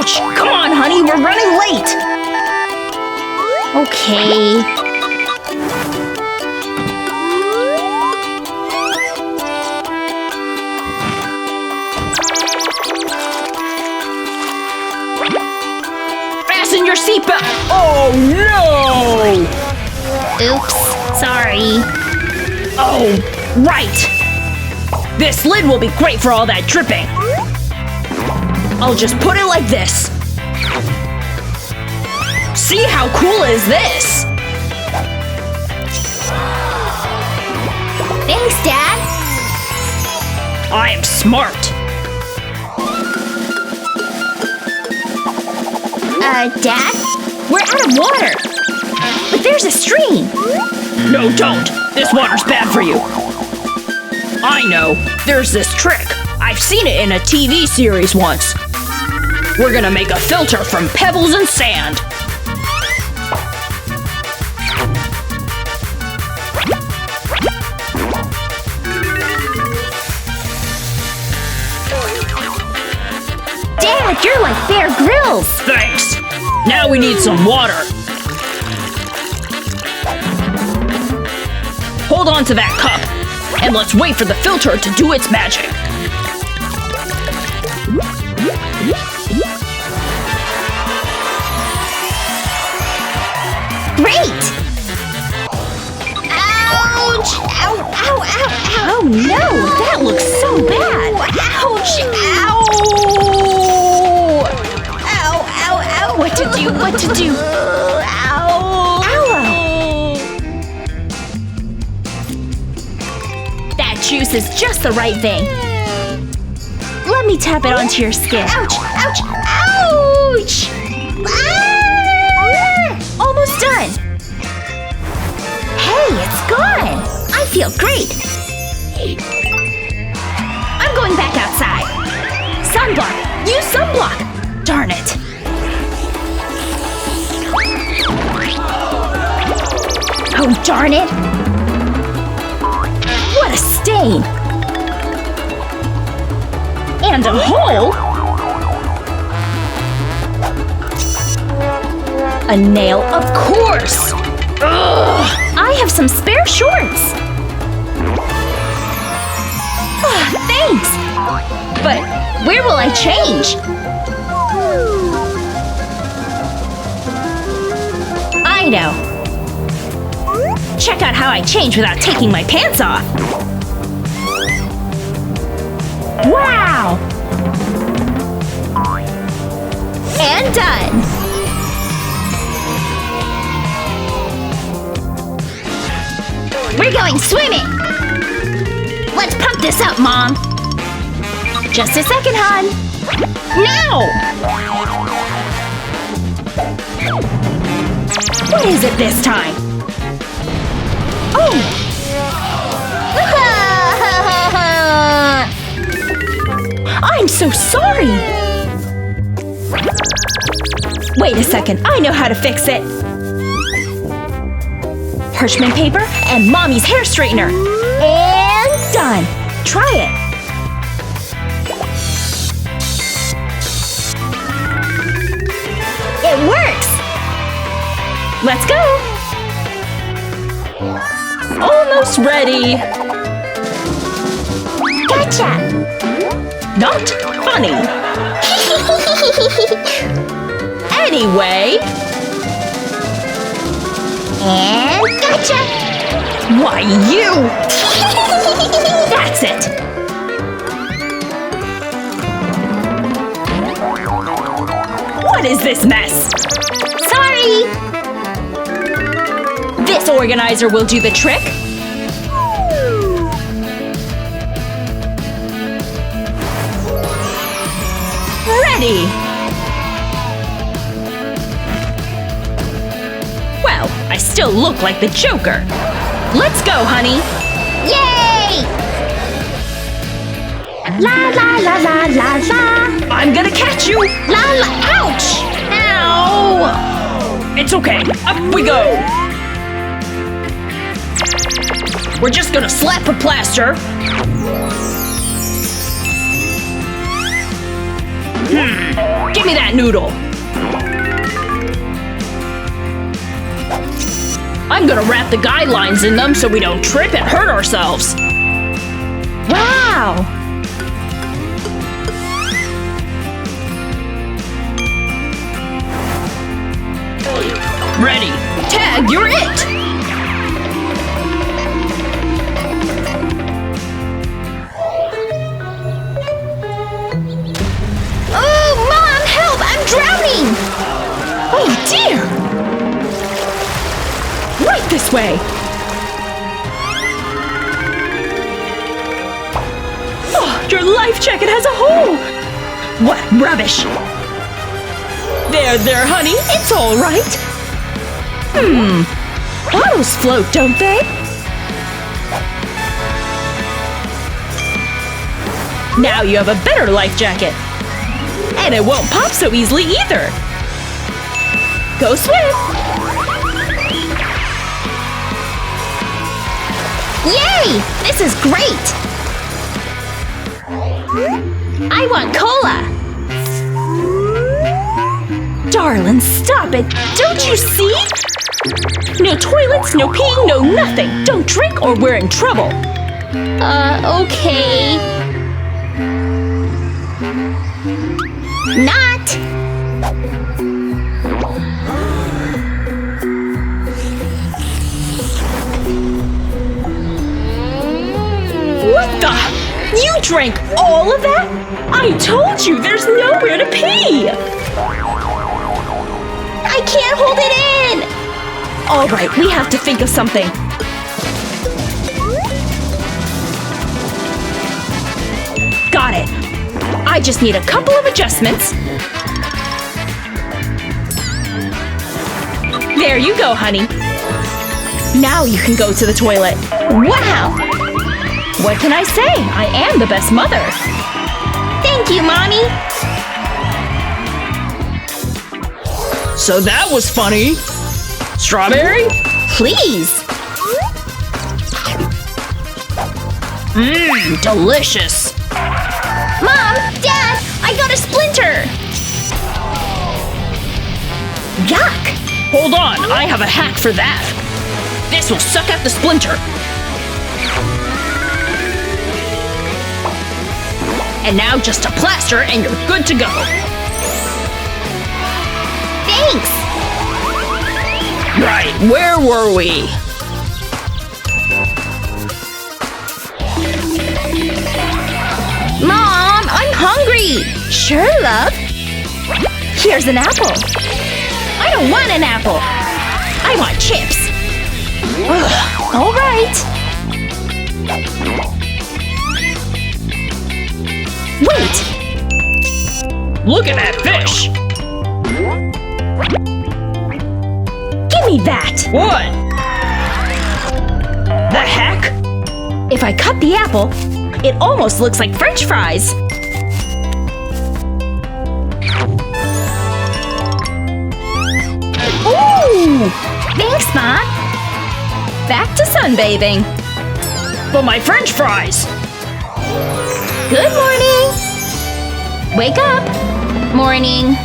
Ouch! Come on, honey, we're running late! Okay. Fasten your seatbelt! Oh no! Oops. Sorry. Oh, right! This lid will be great for all that dripping. I'll just put it like this. See how cool is this? Thanks, Dad. I am smart. Dad? We're out of water. But there's a stream. No, don't. This water's bad for you. I know. There's this trick. I've seen it in a TV series once. We're gonna make a filter from pebbles and sand. Dad, you're like Bear Grylls. Thanks. Now we need some water. Hold on to that cup, and let's wait for the filter to do its magic. Great! Ouch! Ow, ow, ow, ow! Oh no, that looks so bad! Ouch! Ow! Ow, ow, ow! What to do? What to do? Ow! Ow! That juice is just the right thing. Let me tap it onto your skin. Ouch! Ouch! Ouch! Almost done. Hey, it's gone. I feel great. I'm going back outside. Sunblock. Use sunblock. Darn it. Oh, darn it. What a stain. And a hole. A nail, of course! Ugh. I have some spare shorts! Thanks! But where will I change? I know! Check out how I change without taking my pants off! Wow! And done! We're going swimming! Let's pump this up, Mom! Just a second, hon! Now! What is it this time? Oh! I'm so sorry! Wait a second, I know how to fix it! Parchment paper and Mommy's hair straightener. And done. Try it. It works. Let's go. Almost ready. Gotcha. Not funny. Anyway. And gotcha! Why, you! That's it! What is this mess? Sorry! This organizer will do the trick. Ready! Well, I still look like the Joker. Let's go, honey. Yay! La la la la la la. I'm gonna catch you. La la. Ouch! Ow! It's okay. Up we go. We're just gonna slap a plaster. Give me that noodle! I'm gonna wrap the guidelines in them so we don't trip and hurt ourselves! Wow! Ready! Tag, you're it! Oh, Mom, help! I'm drowning! Oh dear! Right this way! Oh, your life jacket has a hole! What rubbish! There, honey, it's all right. Bottles float, don't they? Now you have a better life jacket. And it won't pop so easily either. Go swim! Yay! This is great! I want cola! Darling, stop it! Don't you see? No toilets, no peeing, no nothing! Don't drink or we're in trouble! Okay. Not! What the? You drank all of that? I told you there's nowhere to pee! I can't hold it in! All right, we have to think of something. Got it. I just need a couple of adjustments. There you go, honey. Now you can go to the toilet. Wow! What can I say? I am the best mother. Thank you, Mommy! So that was funny. Strawberry? Please! Delicious. Mom! Dad! I got a splinter! Yuck! Hold on, I have a hack for that. This will suck out the splinter. And now just a plaster and you're good to go. Thanks! Right, where were we? Mom, I'm hungry! Sure, love. Here's an apple. I don't want an apple. I want chips. Ugh, all right. Wait! Look at that fish! Give me that! What? The heck? If I cut the apple, it almost looks like French fries. Ooh! Thanks, Mom. Back to sunbathing. But my French fries! Good morning! Wake up! Morning.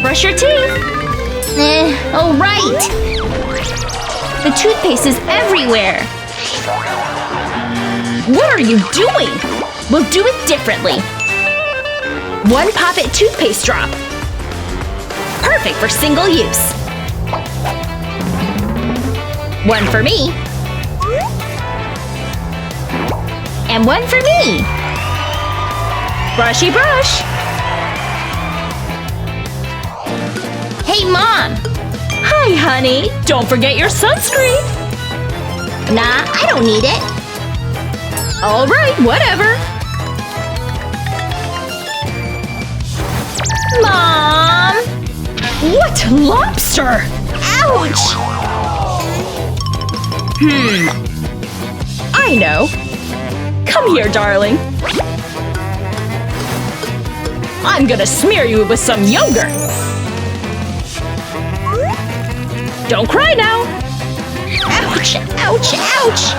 Brush your teeth. All right. The toothpaste is everywhere. What are you doing? We'll do it differently. 1 Pop-It toothpaste drop. Perfect for single use. 1 for me. And 1 for me. Brushy brush. Hey, Mom. Hi, honey. Don't forget your sunscreen. Nah, I don't need it. All right, whatever. Mom! What lobster? Ouch! I know. Come here, darling. I'm gonna smear you with some yogurt. Don't cry now. Ouch! Ouch! Ouch!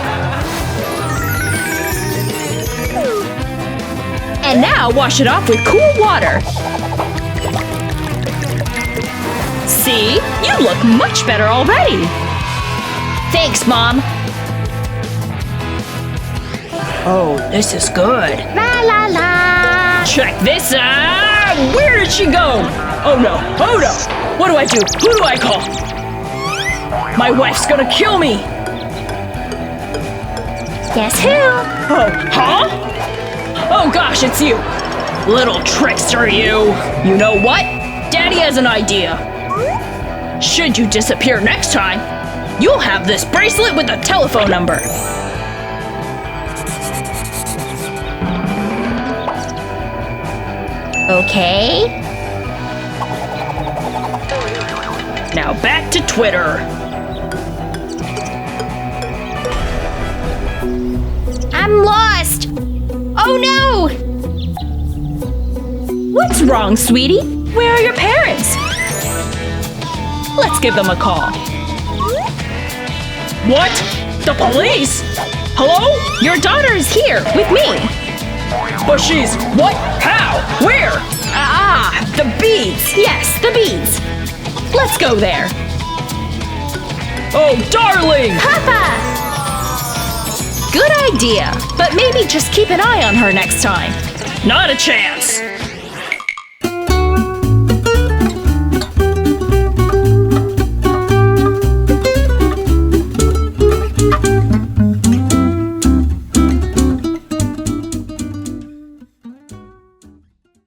And now wash it off with cool water. See? You look much better already. Thanks, Mom. Oh, this is good. La la la. Check this out! Where did she go? Oh no, oh no! What do I do? Who do I call? My wife's gonna kill me! Guess who? Oh, huh? Oh gosh, it's you! Little trickster, you! You know what? Daddy has an idea. Should you disappear next time, you'll have this bracelet with a telephone number. Okay. Now back to Twitter. I'm lost. Oh no! What's wrong, sweetie? Where are your parents? Let's give them a call. What? The police? Hello? Your daughter is here with me. But she's… What? How? Where? Ah, the beads! Yes, the beads. Let's go there. Oh, darling! Papa! Good idea, but maybe just keep an eye on her next time. Not a chance.